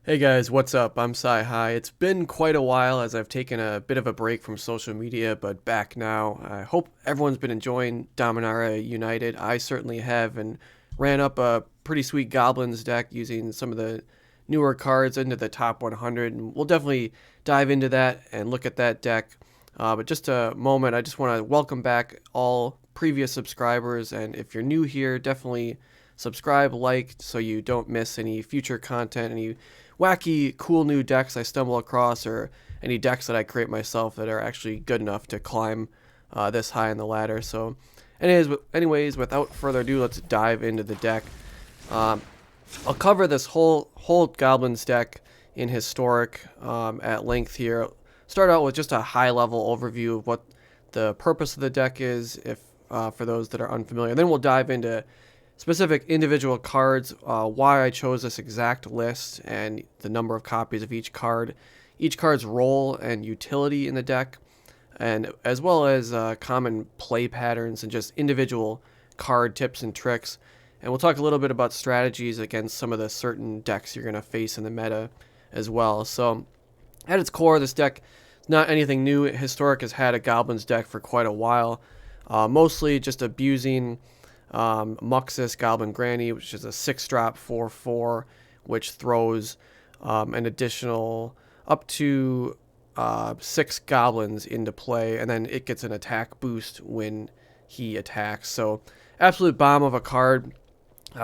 Hey guys, what's up? I'm Sai Hi. It's been quite a while as I've taken a bit of a break from social media, but back now. I hope everyone's been enjoying Dominaria United. I certainly have, and ran up a pretty sweet Goblins deck using some of the newer cards into the top 100, and we'll definitely dive into that and look at that deck. But just a moment, I just want to welcome back all previous subscribers, and if you're new here, definitely subscribe, like, so you don't miss any future content, any wacky, cool new decks I stumble across, or any decks that I create myself that are actually good enough to climb this high in the ladder. So, anyways, without further ado, let's dive into the deck. Um, I'll cover this whole Goblins deck in Historic at length here. Start out with just a high-level overview of what the purpose of the deck is, if for those that are unfamiliar. Then we'll dive into specific individual cards, why I chose this exact list, and the number of copies of each card, each card's role and utility in the deck, and as well as common play patterns and just individual card tips and tricks. And we'll talk a little bit about strategies against some of the certain decks you're going to face in the meta as well. So at its core, this deck is not anything new. Historic has had a Goblins deck for quite a while, mostly just abusing Muxus Goblin Grandee, which is a 6-drop 4/4, which throws an additional up to 6 goblins into play, and then it gets an attack boost when he attacks. So, absolute bomb of a card.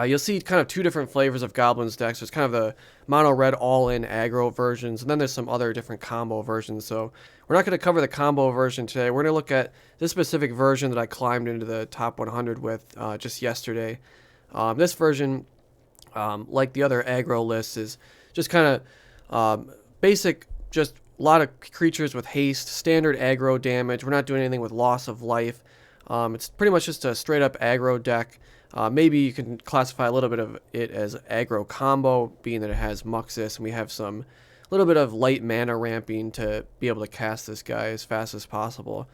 You'll see kind of two different flavors of Goblins decks. There's kind of the mono red all-in aggro versions, and then there's some other different combo versions. So we're not going to cover the combo version today. We're going to look at this specific version that I climbed into the top 100 with just yesterday. This version, like the other aggro lists, is just kind of basic, just a lot of creatures with haste, standard aggro damage. We're not doing anything with loss of life. It's pretty much just a straight-up aggro deck. Maybe you can classify a little bit of it as aggro combo, being that it has Muxus, and we have some little bit of light mana ramping to be able to cast this guy as fast as possible.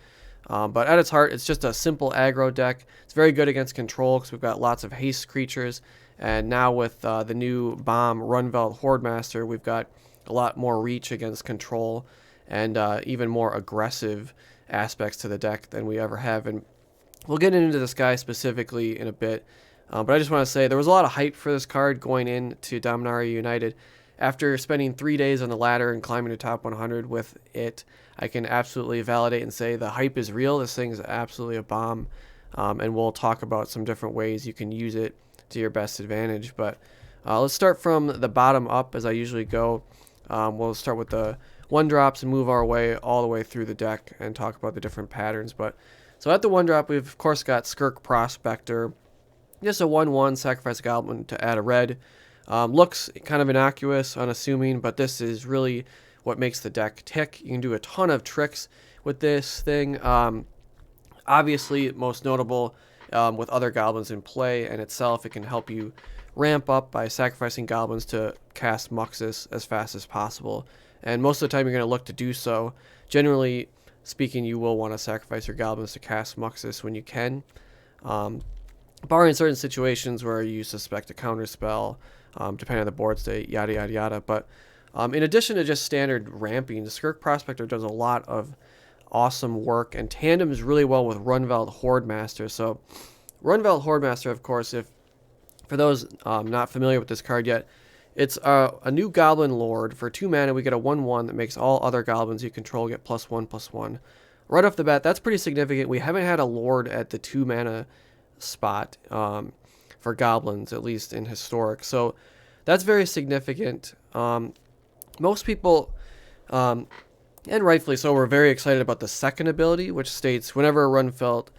But at its heart, it's just a simple aggro deck. It's very good against control because we've got lots of haste creatures, and now with the new bomb Rundvelt Hordemaster, we've got a lot more reach against control and even more aggressive aspects to the deck than we ever have. And we'll get into this guy specifically in a bit, but I just want to say there was a lot of hype for this card going into Dominaria United. After spending 3 days on the ladder and climbing to top 100 with it, I can absolutely validate and say the hype is real. This thing is absolutely a bomb, and we'll talk about some different ways you can use it to your best advantage. But let's start from the bottom up, as I usually go. We'll start with the 1-drops and move our way all the way through the deck and talk about the different patterns. But so at the 1-drop, we've of course got Skirk Prospector, just a 1/1 sacrifice a goblin to add a red. Looks kind of innocuous, unassuming, but this is really what makes the deck tick. You can do a ton of tricks with this thing. Obviously, most notable with other goblins in play and itself, it can help you ramp up by sacrificing goblins to cast Muxus as fast as possible. And most of the time, you're going to look to do so. Generally speaking, you will want to sacrifice your goblins to cast Muxus when you can, barring certain situations where you suspect a counter spell, depending on the board state, yada yada yada. But in addition to just standard ramping, the Skirk Prospector does a lot of awesome work and tandems really well with Rundvelt Hordemaster. So Rundvelt Hordemaster, of course, if for those not familiar with this card yet, it's a new Goblin Lord. For 2 mana, we get a 1/1 that makes all other goblins you control get +1/+1. Right off the bat, that's pretty significant. We haven't had a Lord at the 2 mana spot for goblins, at least in Historic. So that's very significant. Most people, and rightfully so, were very excited about the second ability, which states whenever a Rundvelt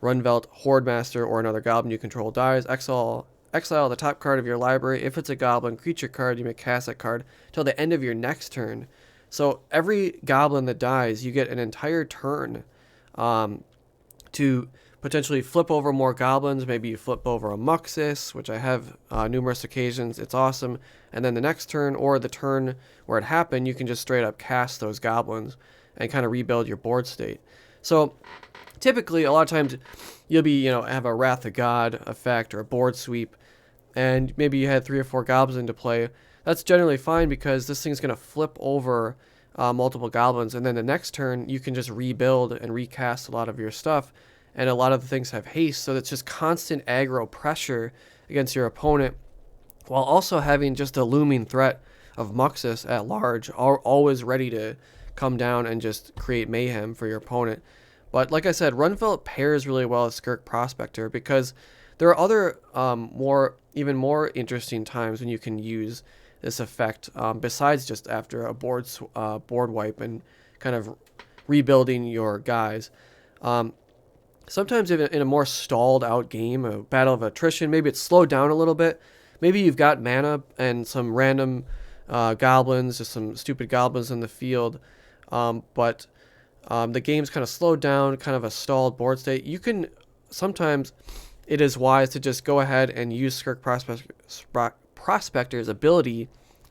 Hordemaster or another goblin you control dies, exile the top card of your library. If it's a goblin creature card, you may cast that card till the end of your next turn. So every goblin that dies, you get an entire turn to potentially flip over more goblins. Maybe you flip over a Muxus, which I have numerous occasions. It's awesome. And then the next turn, or the turn where it happened, you can just straight up cast those goblins and kind of rebuild your board state. So typically, a lot of times, you'll be, have a Wrath of God effect or a board sweep, and maybe you had 3 or 4 goblins into play. that's generally fine because this thing's going to flip over multiple goblins, and then the next turn you can just rebuild and recast a lot of your stuff, and a lot of the things have haste, so it's just constant aggro pressure against your opponent, while also having just a looming threat of Muxus at large, always ready to come down and just create mayhem for your opponent. But like I said, Rundvelt pairs really well with Skirk Prospector because there are other even more interesting times when you can use this effect besides just after a board wipe and kind of rebuilding your guys. Sometimes in a more stalled out game, a battle of attrition, maybe it's slowed down a little bit. Maybe you've got mana and some random goblins, just some stupid goblins in the field, but the game's kind of slowed down, kind of a stalled board state. You can sometimes it is wise to just go ahead and use Skirk Prospector's ability,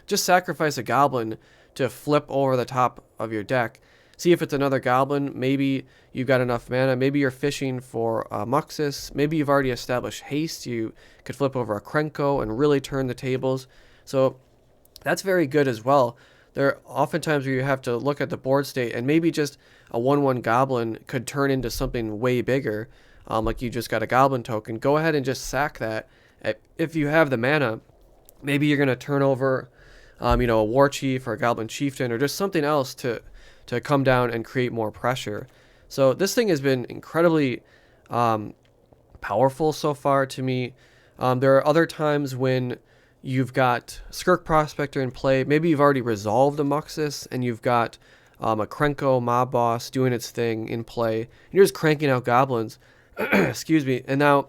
just sacrifice a goblin to flip over the top of your deck. See if it's another goblin. Maybe you've got enough mana. Maybe you're fishing for Muxus. Maybe you've already established haste. You could flip over a Krenko and really turn the tables. So that's very good as well. There are often times where you have to look at the board state and maybe just a 1/1 goblin could turn into something way bigger. Like you just got a goblin token. Go ahead and just sack that. If you have the mana, maybe you're going to turn over a Warchief or a Goblin Chieftain or just something else to come down and create more pressure. So this thing has been incredibly powerful so far to me. There are other times when you've got Skirk Prospector in play. Maybe you've already resolved a Muxus and you've got a Krenko mob boss doing its thing in play. And you're just cranking out goblins. Excuse me. And now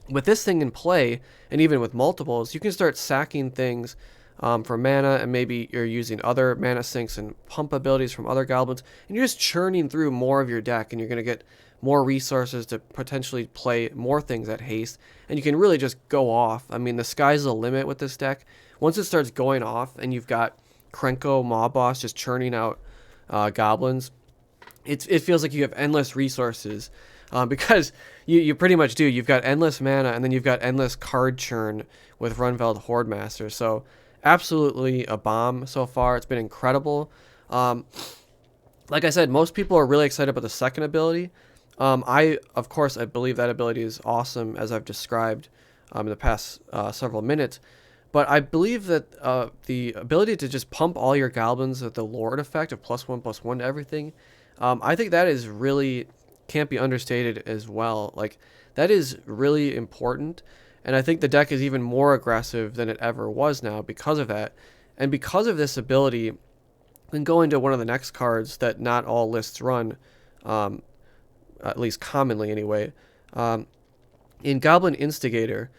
with this thing in play, and even with multiples, you can start sacking things for mana, and maybe you're using other mana sinks and pump abilities from other goblins, and you're just churning through more of your deck, and you're going to get more resources to potentially play more things at haste, and you can really just go off. I mean, the sky's the limit with this deck. Once it starts going off, and you've got Krenko mob boss just churning out goblins, it feels like you have endless resources. Because you pretty much do. You've got endless mana, and then you've got endless card churn with Rundvelt Hordemaster. So absolutely a bomb so far. It's been incredible. Like I said, most people are really excited about the second ability. Of course, I believe that ability is awesome, as I've described in the past several minutes. But I believe that the ability to just pump all your goblins with the Lord effect of +1/+1 to everything, I think that is really can't be understated as well. Like, that is really important, and I think the deck is even more aggressive than it ever was now because of that. And because of this ability, we can go into one of the next cards that not all lists run, at least commonly anyway, in Goblin Instigator.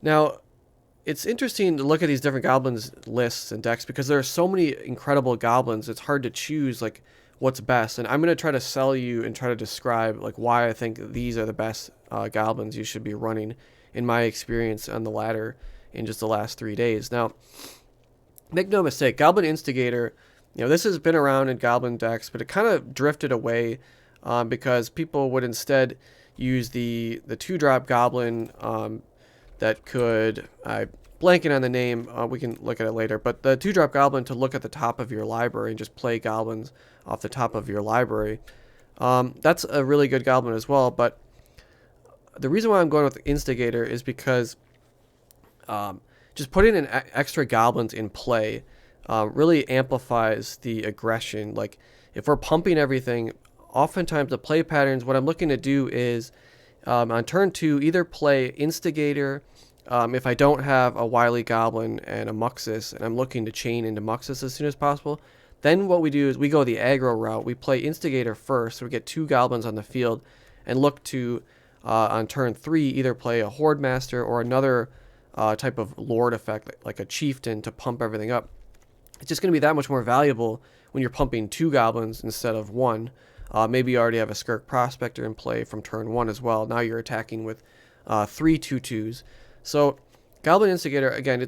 Now, it's interesting to look at these different goblins lists and decks because there are so many incredible goblins. It's hard to choose like what's best, and I'm going to try to sell you and try to describe like why I think these are the best goblins you should be running in my experience on the ladder in just the last 3 days. Now, make no mistake, Goblin Instigator, this has been around in goblin decks, but it kind of drifted away because people would instead use the 2-drop goblin that could, blanking on the name, we can look at it later, but the 2-drop goblin to look at the top of your library and just play goblins off the top of your library. That's a really good goblin as well, but the reason why I'm going with the Instigator is because just putting in extra goblins in play really amplifies the aggression. Like, if we're pumping everything, oftentimes the play patterns, what I'm looking to do is on turn 2, either play Instigator if I don't have a Wily Goblin and a Muxus, and I'm looking to chain into Muxus as soon as possible. Then what we do is we go the aggro route. We play Instigator first, so we get 2 goblins on the field, and look to, on turn 3, either play a Hordemaster or another type of Lord effect, like a Chieftain, to pump everything up. It's just going to be that much more valuable when you're pumping 2 goblins instead of 1. Maybe you already have a Skirk Prospector in play from turn 1 as well. Now you're attacking with 3 2/2s. So Goblin Instigator, again,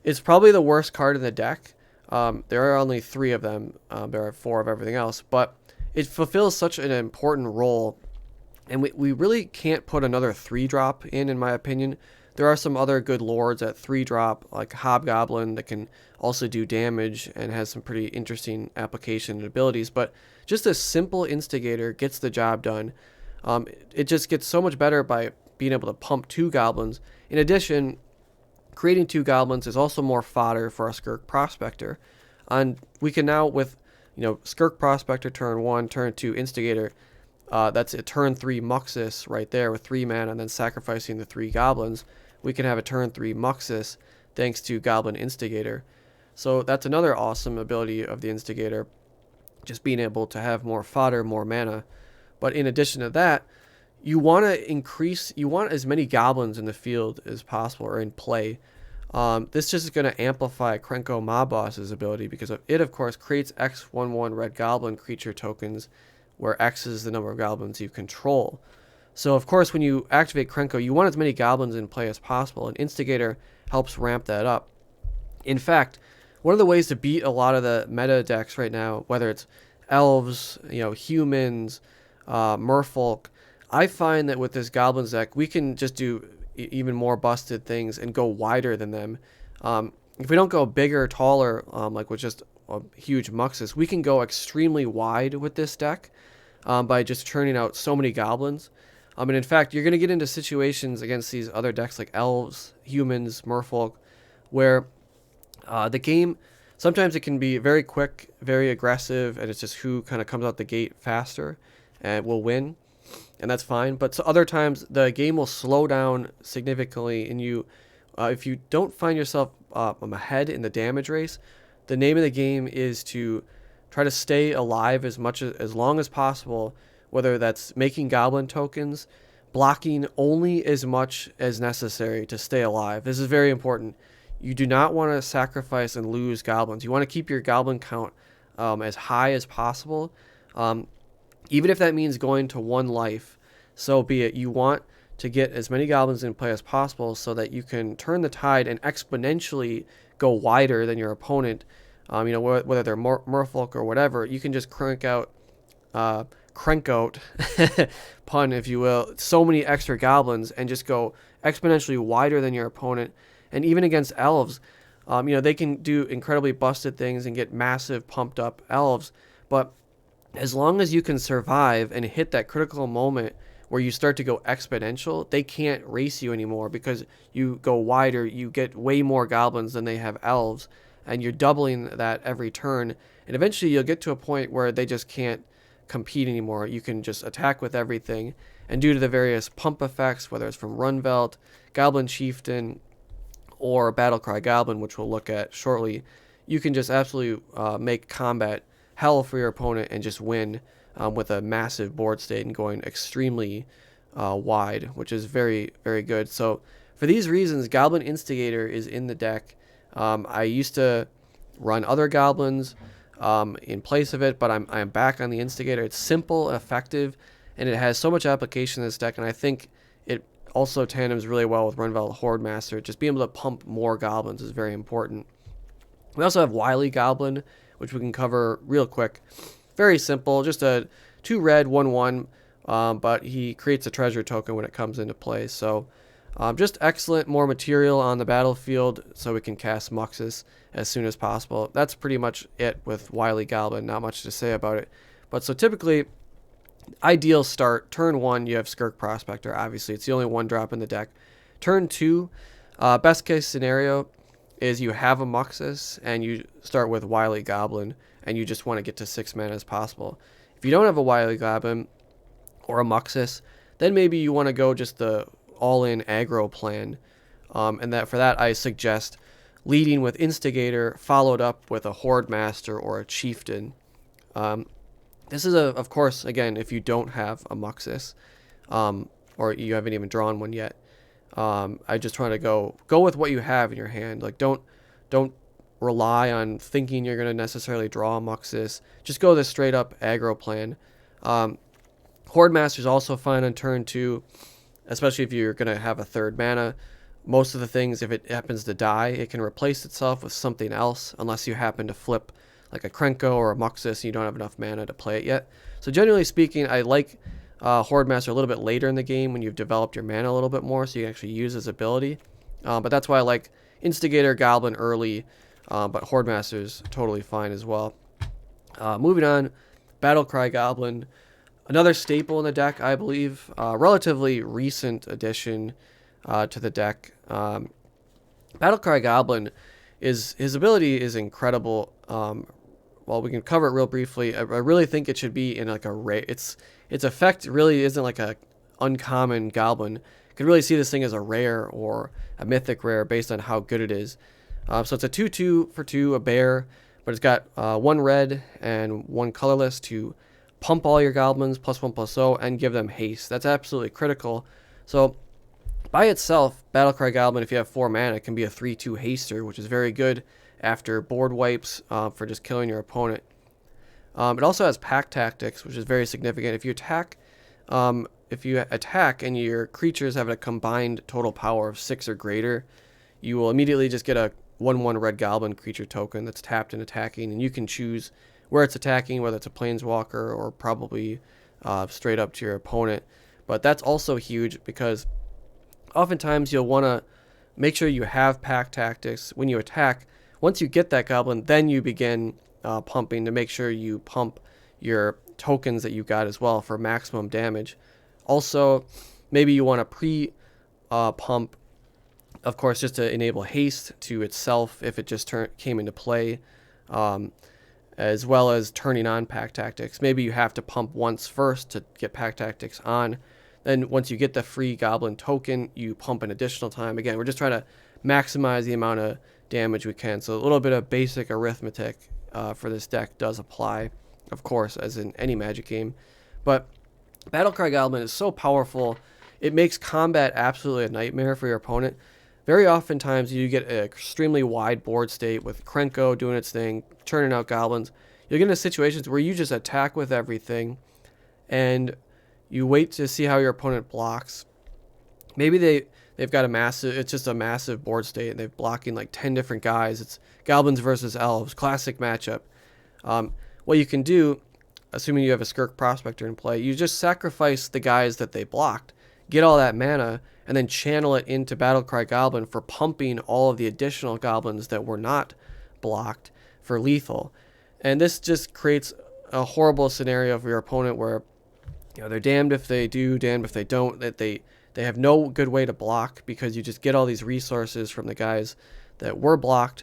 it's probably the worst card in the deck. There are only 3 of them. There are 4 of everything else, but it fulfills such an important role, and we really can't put another 3-drop in my opinion. There are some other good lords at 3-drop, like Hobgoblin, that can also do damage and has some pretty interesting application and abilities. But just a simple Instigator gets the job done. It just gets so much better by being able to pump 2 goblins. In addition, creating 2 goblins is also more fodder for our Skirk Prospector. And we can now, with Skirk Prospector turn 1, turn 2 Instigator, that's a turn 3 Muxus right there with 3 mana, and then sacrificing the 3 goblins. We can have a turn 3 Muxus thanks to Goblin Instigator. So that's another awesome ability of the Instigator, just being able to have more fodder, more mana. But in addition to that, you want as many goblins in the field as possible, or in play. This just is going to amplify Krenko Mob Boss's ability, because it, of course, creates X11 red goblin creature tokens, where X is the number of goblins you control. So, of course, when you activate Krenko, you want as many goblins in play as possible, and Instigator helps ramp that up. In fact, one of the ways to beat a lot of the meta decks right now, whether it's elves, humans, merfolk, I find that with this Goblins deck, we can just do even more busted things and go wider than them. If we don't go bigger, taller, like with just a huge Muxus, we can go extremely wide with this deck by just churning out so many goblins. And in fact, you're going to get into situations against these other decks like elves, humans, merfolk, where the game, sometimes it can be very quick, very aggressive, and it's just who kind of comes out the gate faster and will win, and that's fine. But so other times, the game will slow down significantly, and if you don't find yourself ahead in the damage race, the name of the game is to try to stay alive as long as possible, whether that's making goblin tokens, blocking only as much as necessary to stay alive. This is very important. You do not want to sacrifice and lose goblins. You want to keep your goblin count as high as possible, even if that means going to 1 life, so be it. You want to get as many goblins in play as possible so that you can turn the tide and exponentially go wider than your opponent. Whether they're merfolk or whatever, you can just crank out, pun if you will, so many extra goblins and just go exponentially wider than your opponent. And even against elves, they can do incredibly busted things and get massive pumped up elves. But as long as you can survive and hit that critical moment where you start to go exponential, they can't race you anymore, because you go wider, you get way more goblins than they have elves, and you're doubling that every turn. And eventually you'll get to a point where they just can't compete anymore. You can just attack with everything, and due to the various pump effects, whether it's from Rundvelt, Goblin Chieftain, or Battle Cry Goblin, which we'll look at shortly, you can just absolutely make combat hell for your opponent and just win with a massive board state and going extremely wide, which is very, very good. So for these reasons, Goblin Instigator is in the deck. I used to run other goblins in place of it, but I'm back on the Instigator. It's simple, effective, and it has so much application in this deck, and I think it also tandems really well with Rundvelt Hordemaster. Just being able to pump more goblins is very important. We also have Wily Goblin, which we can cover real quick. Very simple, just a 2 red, 1/1, but he creates a treasure token when it comes into play. So just excellent, more material on the battlefield so we can cast Muxus as soon as possible. That's pretty much it with Wily Goblin, not much to say about it. But so typically, ideal start, turn 1, you have Skirk Prospector, obviously. It's the only 1-drop in the deck. Turn 2, best case scenario is you have a Muxus and you start with Wily Goblin and you just want to get to 6 mana as possible. If you don't have a Wily Goblin or a Muxus, then maybe you want to go just the all-in aggro plan. And for that I suggest leading with Instigator, followed up with a Hordemaster or a Chieftain. This is, of course, again, if you don't have a Muxus, or you haven't even drawn one yet. I just try to go with what you have in your hand. Like, don't rely on thinking you're going to necessarily draw a Muxus. Just go the straight up aggro plan. Hordemaster is also fine on turn 2, especially if you're going to have a 3rd mana. Most of the things, if it happens to die, it can replace itself with something else, unless you happen to flip like a Krenko or a Muxus and you don't have enough mana to play it yet. So generally speaking, I like Hordemaster a little bit later in the game when you've developed your mana a little bit more, so you can actually use his ability. But that's why I like Instigator Goblin early, but Hordemaster is totally fine as well. Moving on, Battle Cry Goblin, another staple in the deck, I believe. Relatively recent addition to the deck. Battle Cry Goblin, his ability is incredible. Well, we can cover it real briefly. I really think it should be in like a rare. Its effect really isn't like a uncommon goblin. You could really see this thing as a rare or a mythic rare based on how good it is. So it's a 2/2 for 2, a bear, but it's got 1 red and 1 colorless to pump all your goblins +1/+0 and give them haste. That's absolutely critical. So by itself, Battlecry Goblin, if you have 4 mana, can be a 3/2 haster, which is very good after board wipes for just killing your opponent. It also has pack tactics, which is very significant. If you attack and your creatures have a combined total power of 6 or greater, you will immediately just get a 1/1 red goblin creature token that's tapped and attacking, and you can choose where it's attacking, whether it's a planeswalker or probably straight up to your opponent. But that's also huge because oftentimes you'll want to make sure you have pack tactics when you attack. Once you get that goblin, then you begin pumping to make sure you pump your tokens that you got as well for maximum damage. Also, maybe you want to pre-pump, of course, just to enable haste to itself if it just came into play, as well as turning on pack tactics. Maybe you have to pump once first to get pack tactics on. Then once you get the free goblin token, you pump an additional time. Again, we're just trying to maximize the amount of damage we can. So a little bit of basic arithmetic for this deck does apply, of course, as in any Magic game. But Battlecry Goblin is so powerful, it makes combat absolutely a nightmare for your opponent. Very oftentimes you get an extremely wide board state with Krenko doing its thing, churning out goblins. You'll get into situations where you just attack with everything and you wait to see how your opponent blocks. Maybe they've got it's just a massive board state and they're blocking like 10 different guys. It's goblins versus elves, classic matchup. What you can do, assuming you have a Skirk Prospector in play, you just sacrifice the guys that they blocked, get all that mana, and then channel it into Battlecry Goblin for pumping all of the additional goblins that were not blocked for lethal. And this just creates a horrible scenario for your opponent where they're damned if they do, damned if they don't, that they have no good way to block because you just get all these resources from the guys that were blocked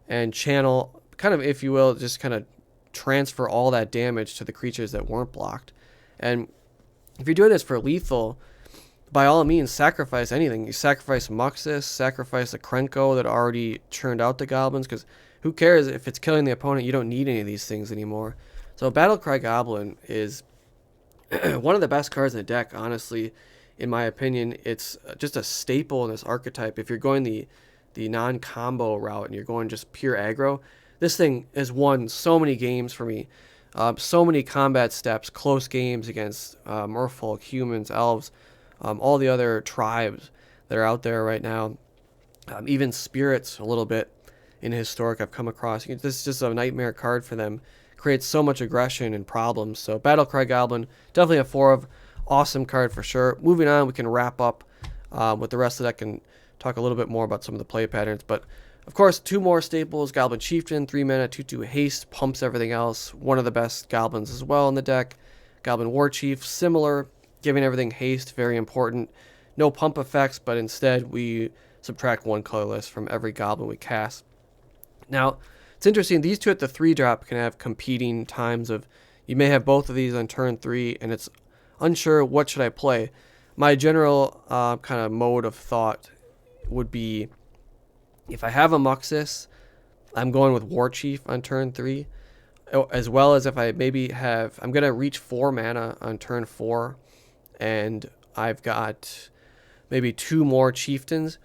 and channel, kind of, if you will, just kind of transfer all that damage to the creatures that weren't blocked. And if you're doing this for lethal, by all means, sacrifice anything. You sacrifice Muxus, sacrifice the Krenko that already churned out the goblins, because who cares if it's killing the opponent? You don't need any of these things anymore. So Battlecry Goblin is one of the best cards in the deck, honestly, in my opinion. It's just a staple in this archetype. If you're going the non-combo route and you're going just pure aggro, this thing has won so many games for me. So many combat steps, close games against merfolk, humans, elves, all the other tribes that are out there right now. Even spirits a little bit in Historic I've come across. This is just a nightmare card for them. Creates so much aggression and problems. So Battlecry Goblin, definitely a 4 of. Awesome card for sure. Moving on, we can wrap up with the rest of the deck and talk a little bit more about some of the play patterns. But of course, 2 more staples. Goblin Chieftain, 3 mana, 2/2 haste, pumps everything else. One of the best goblins as well in the deck. Goblin Warchief, similar, giving everything haste, very important. No pump effects, but instead we subtract 1 colorless from every goblin we cast. Now, it's interesting, these two at the 3-drop can have competing times of, you may have both of these on turn 3, and it's unsure what should I play. My general kind of mode of thought would be, if I have a Muxus, I'm going with Warchief on turn 3, as well as if I maybe I'm going to reach 4 mana on turn 4, and I've got maybe 2 more Chieftains.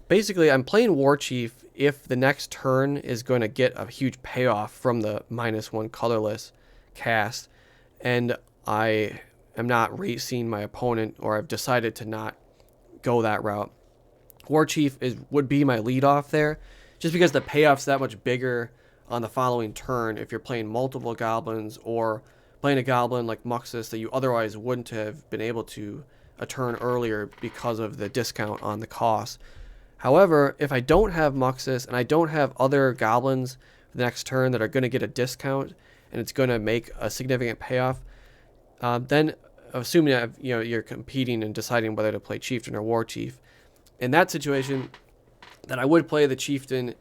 Basically, I'm playing Warchief if the next turn is going to get a huge payoff from the -1 colorless cast, and I am not racing my opponent, or I've decided to not go that route. Warchief would be my lead off there, just because the payoff's that much bigger on the following turn if you're playing multiple goblins or playing a goblin like Muxus that you otherwise wouldn't have been able to a turn earlier because of the discount on the cost. However, if I don't have Muxus and I don't have other goblins for the next turn that are going to get a discount and it's going to make a significant payoff, then assuming that, you're competing and deciding whether to play Chieftain or Warchief, in that situation, then I would play the Chieftain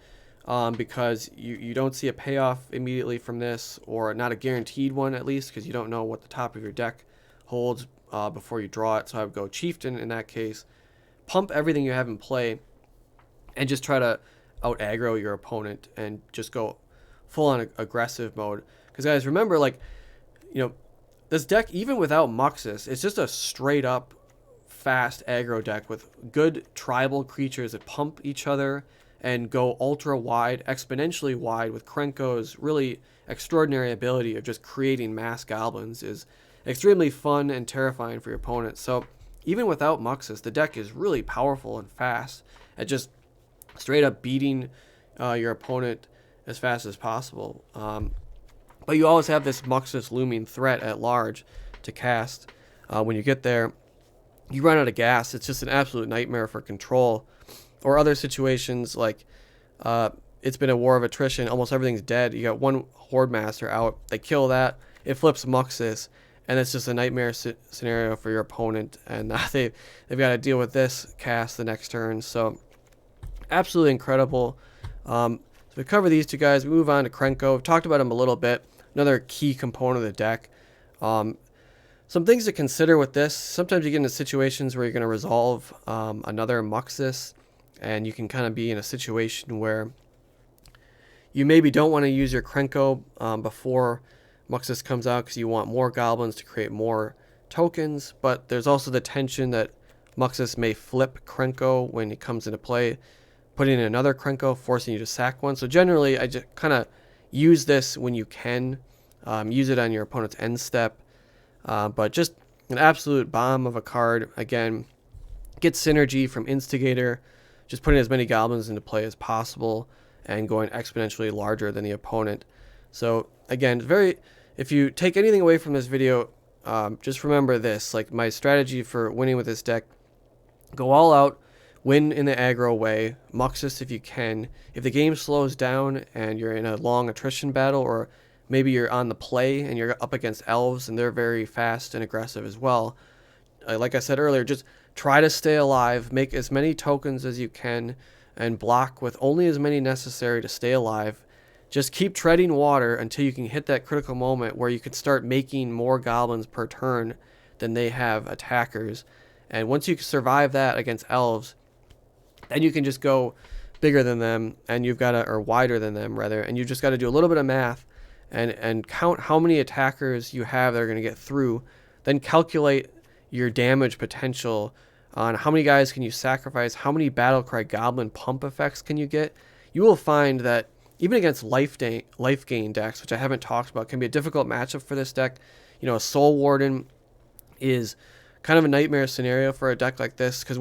because you don't see a payoff immediately from this, or not a guaranteed one at least, because you don't know what the top of your deck holds before you draw it. So I would go Chieftain in that case, pump everything you have in play, and just try to out aggro your opponent and just go full on aggressive mode. Because guys, remember, this deck, even without Muxus, it's just a straight up fast aggro deck with good tribal creatures that pump each other and go ultra wide, exponentially wide, with Krenko's really extraordinary ability of just creating mass goblins is extremely fun and terrifying for your opponent. So even without Muxus, the deck is really powerful and fast at just straight up beating your opponent as fast as possible. But you always have this Muxus looming threat at large to cast. When you get there, you run out of gas. It's just an absolute nightmare for control. Or other situations like it's been a war of attrition. Almost everything's dead. You got one Hordemaster out. They kill that. It flips Muxus. And it's just a nightmare scenario for your opponent. And they've got to deal with this cast the next turn. So absolutely incredible. So we cover these two guys. We move on to Krenko. We've talked about him a little bit. Another key component of the deck. Some things to consider with this. Sometimes you get into situations where you're going to resolve another Muxus, and you can kind of be in a situation where you maybe don't want to use your Krenko before Muxus comes out because you want more goblins to create more tokens, but there's also the tension that Muxus may flip Krenko when it comes into play, putting in another Krenko, forcing you to sack one. So generally, I just kind of use this when you can. Use it on your opponent's end step. But just an absolute bomb of a card. Again, get synergy from Instigator, just putting as many goblins into play as possible and going exponentially larger than the opponent. So again, if you take anything away from this video, just remember this. Like, my strategy for winning with this deck: go all out, win in the aggro way, Muxus if you can. If the game slows down and you're in a long attrition battle, or maybe you're on the play and you're up against elves and they're very fast and aggressive as well, like I said earlier, just try to stay alive, make as many tokens as you can, and block with only as many necessary to stay alive. Just keep treading water until you can hit that critical moment where you can start making more goblins per turn than they have attackers. And once you survive that against elves, then you can just go bigger than them, and you've got to, or wider than them rather, and you've just got to do a little bit of math and count how many attackers you have that are going to get through. Then calculate your damage potential on how many guys can you sacrifice, how many Battlecry Goblin pump effects can you get. You will find that even against life gain decks, which I haven't talked about, can be a difficult matchup for this deck. A Soul Warden is kind of a nightmare scenario for a deck like this because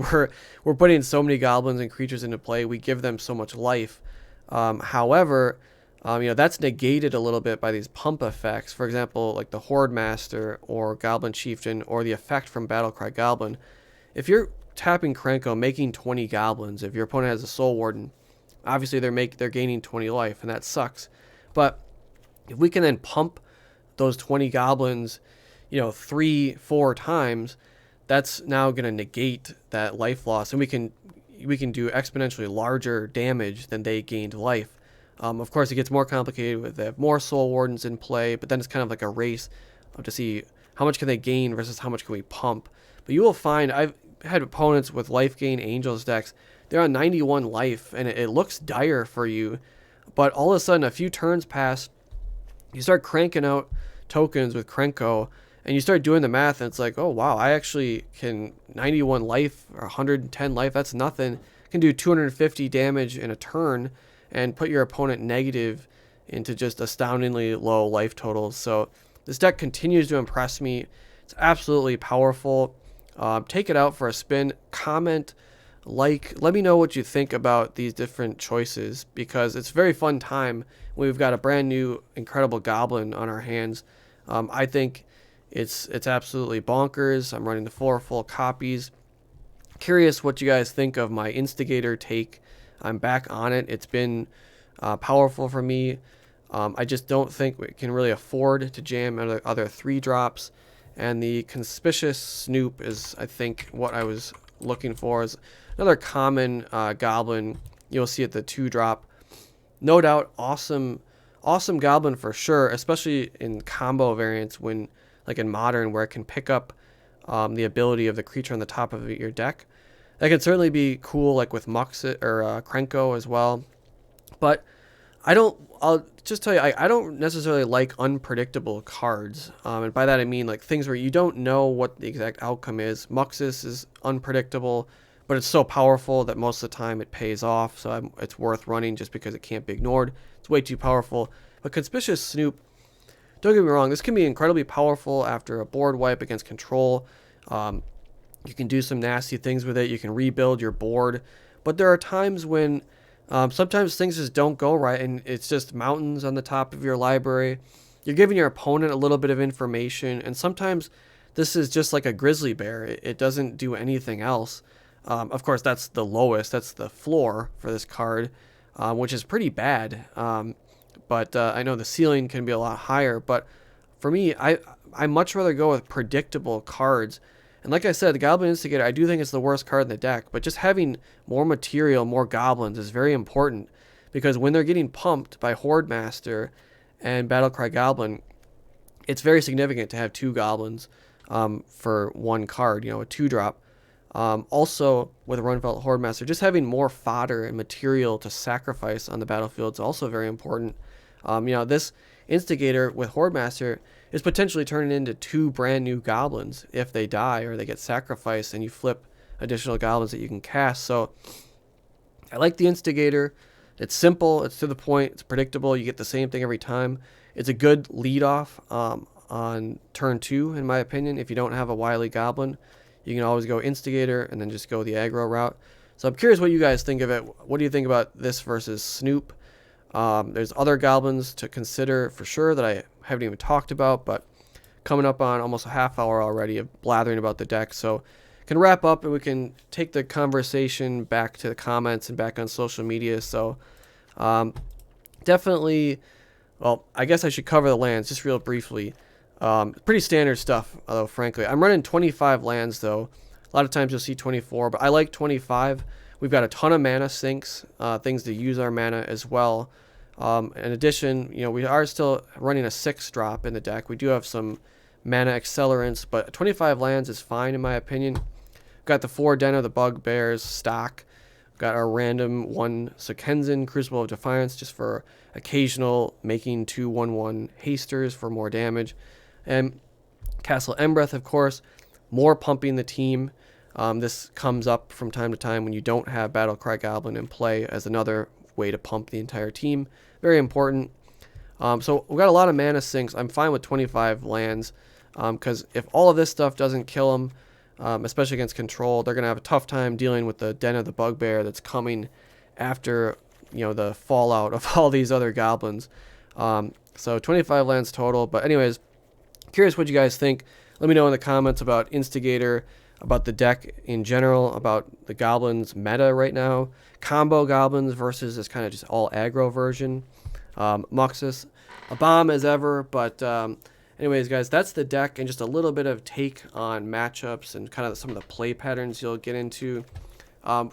we're putting so many goblins and creatures into play. We give them so much life. However, that's negated a little bit by these pump effects. For example, like the Hordemaster or Goblin Chieftain, or the effect from Battlecry Goblin. If you're tapping Krenko, making 20 goblins, if your opponent has a Soul Warden, obviously they're gaining 20 life, and that sucks. But if we can then pump those 20 goblins, 3-4 times, that's now going to negate that life loss, and we can do exponentially larger damage than they gained life. Of course, it gets more complicated with they have more Soul Wardens in play, but then it's kind of like a race to see how much can they gain versus how much can we pump. But you will find I've had opponents with life gain Angels decks. They're on 91 life, and it looks dire for you, but all of a sudden, a few turns pass, you start cranking out tokens with Krenko, and you start doing the math, and it's like, oh wow, I actually can 91 life or 110 life, that's nothing. I can do 250 damage in a turn and put your opponent negative into just astoundingly low life totals. So this deck continues to impress me. It's absolutely powerful. Take it out for a spin. Comment, let me know what you think about these different choices, because it's a very fun time when we've got a brand new incredible goblin on our hands. I think it's absolutely bonkers. I'm running the 4 full copies. Curious what you guys think of my Instigator take. I'm back on it. It's been powerful for me. I just don't think we can really afford to jam other 3-drops. And the Conspicuous Snoop is, I think, what I was looking for. Is another common goblin you'll see at the 2-drop. No doubt, awesome goblin for sure, especially in combo variants when, like in Modern, where it can pick up the ability of the creature on the top of your deck. That can certainly be cool, like with Muxus or Krenko as well. But I'll just tell you, I don't necessarily like unpredictable cards. And by that I mean like things where you don't know what the exact outcome is. Muxus is unpredictable, but it's so powerful that most of the time it pays off. So it's worth running just because it can't be ignored. It's way too powerful. But Conspicuous Snoop, don't get me wrong, this can be incredibly powerful after a board wipe against control. You can do some nasty things with it. You can rebuild your board. But there are times when sometimes things just don't go right, and it's just mountains on the top of your library. You're giving your opponent a little bit of information, and sometimes this is just like a grizzly bear. It doesn't do anything else. Of course, that's the lowest. That's the floor for this card, which is pretty bad. But I know the ceiling can be a lot higher. But for me, I much rather go with predictable cards. And like I said, the Goblin Instigator, I do think it's the worst card in the deck, but just having more material, more goblins is very important, because when they're getting pumped by Hordemaster and Battlecry Goblin, it's very significant to have 2 goblins for 1 card, a 2-drop. Also, with Rundvelt Hordemaster, just having more fodder and material to sacrifice on the battlefield is also very important. This Instigator with Hordemaster is potentially turning into 2 brand new goblins if they die or they get sacrificed, and you flip additional goblins that you can cast. So I like the Instigator. It's simple, it's to the point, it's predictable. You get the same thing every time. It's a good lead off on turn 2, in my opinion. If you don't have a Wily Goblin, you can always go Instigator and then just go the aggro route. So I'm curious what you guys think of it. What do you think about this versus Snoop? There's other goblins to consider for sure that I haven't even talked about, but coming up on almost a half hour already of blathering about the deck. So can wrap up and we can take the conversation back to the comments and back on social media. So definitely, well, I guess I should cover the lands just real briefly. Pretty standard stuff, although frankly. I'm running 25 lands though. A lot of times you'll see 24, but I like 25. We've got a ton of mana sinks, things to use our mana as well. In addition, we are still running a 6-drop in the deck. We do have some mana accelerants, but 25 lands is fine in my opinion. We've got the 4 Den of the Bugbears stock. We've got our random 1 Sokenzan, Crucible of Defiance, just for occasional making 2/1/1 hasters for more damage. And Castle Embereth, of course, more pumping the team. This comes up from time to time when you don't have Battlecry Goblin in play as another way to pump the entire team. Very important. So we've got a lot of mana sinks. I'm fine with 25 lands because if all of this stuff doesn't kill them, especially against control, they're going to have a tough time dealing with the Den of the Bugbear that's coming after the fallout of all these other goblins. So 25 lands total. But anyways, curious what you guys think. Let me know in the comments about Instigator, about the deck in general, about the goblins meta right now, combo goblins versus this kind of just all aggro version. Muxus, a bomb as ever, but anyways guys, that's the deck and just a little bit of take on matchups and kind of some of the play patterns you'll get into.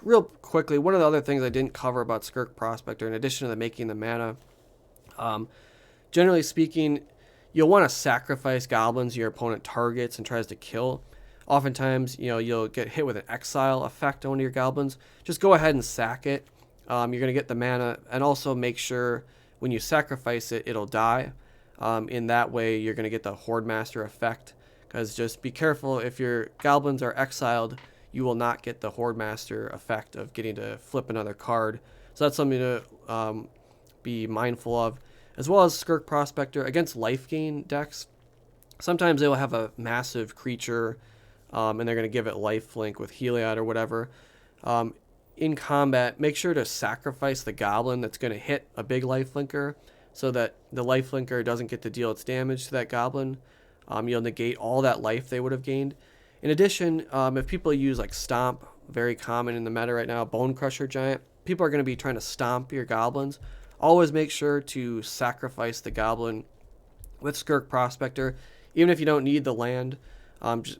Real quickly, one of the other things I didn't cover about Skirk Prospector, in addition to the making the mana, generally speaking, you'll want to sacrifice goblins your opponent targets and tries to kill. Oftentimes, you'll get hit with an exile effect on one of your goblins. Just go ahead and sack it. You're going to get the mana, and also make sure when you sacrifice it, it'll die. In that way, you're going to get the Hordemaster effect, because just be careful, if your goblins are exiled, you will not get the Hordemaster effect of getting to flip another card. So that's something to be mindful of. As well as Skirk Prospector against life gain decks. Sometimes they will have a massive creature and they're going to give it lifelink with Heliod or whatever. In combat, make sure to sacrifice the goblin that's going to hit a big lifelinker so that the lifelinker doesn't get to deal its damage to that goblin. You'll negate all that life they would have gained. In addition, if people use like Stomp, very common in the meta right now, Bone Crusher Giant, people are going to be trying to stomp your goblins. Always make sure to sacrifice the goblin with Skirk Prospector, even if you don't need the land,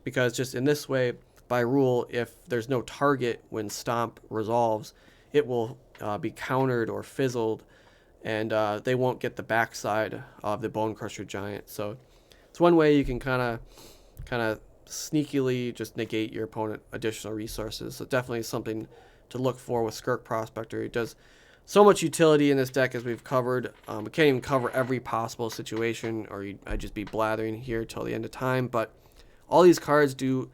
because just in this way, by rule, if there's no target when Stomp resolves, it will be countered or fizzled, and they won't get the backside of the Bone Crusher Giant. So it's one way you can kind of sneakily just negate your opponent additional resources. So definitely something to look for with Skirk Prospector. It does so much utility in this deck, as we've covered. We can't even cover every possible situation, or I'd just be blathering here till the end of time. But all these cards do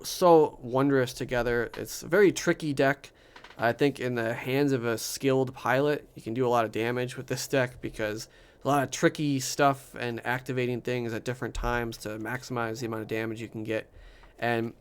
so wondrous together. It's a very tricky deck. I think in the hands of a skilled pilot, you can do a lot of damage with this deck, because a lot of tricky stuff and activating things at different times to maximize the amount of damage you can get. And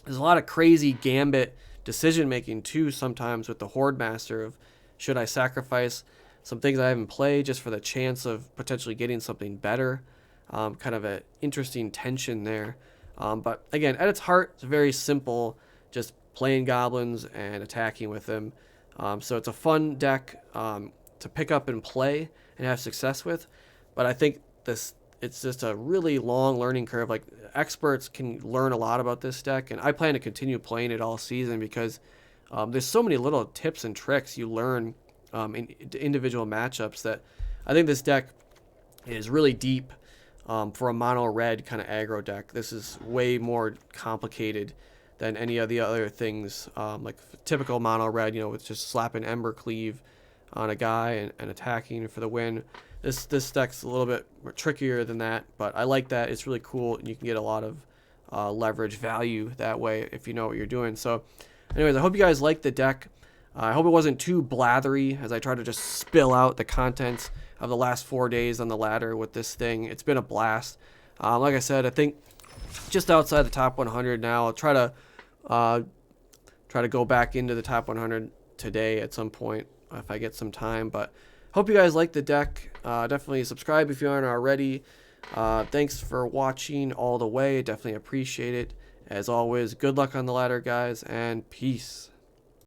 there's a lot of crazy gambit decision making too sometimes with the Hordemaster of, should I sacrifice some things I haven't played just for the chance of potentially getting something better? Kind of an interesting tension there. But again, at its heart, it's very simple, just playing goblins and attacking with them. So it's a fun deck to pick up and play and have success with. But I think it's just a really long learning curve. Like, experts can learn a lot about this deck, and I plan to continue playing it all season, because there's so many little tips and tricks you learn in individual matchups that I think this deck is really deep for a mono red kind of aggro deck. This is way more complicated than any of the other things, like typical mono red, with just slapping Ember Cleave on a guy and attacking for the win. This deck's a little bit trickier than that, but I like that. It's really cool, and you can get a lot of leverage value that way if you know what you're doing. So anyways, I hope you guys liked the deck. I hope it wasn't too blathery as I try to just spill out the contents of the last 4 days on the ladder with this thing. It's been a blast. Like I said, I think just outside the top 100 now. I'll try to go back into the top 100 today at some point if I get some time. But hope you guys like the deck. Definitely subscribe if you aren't already. Thanks for watching all the way. Definitely appreciate it. As always, good luck on the ladder, guys, and peace.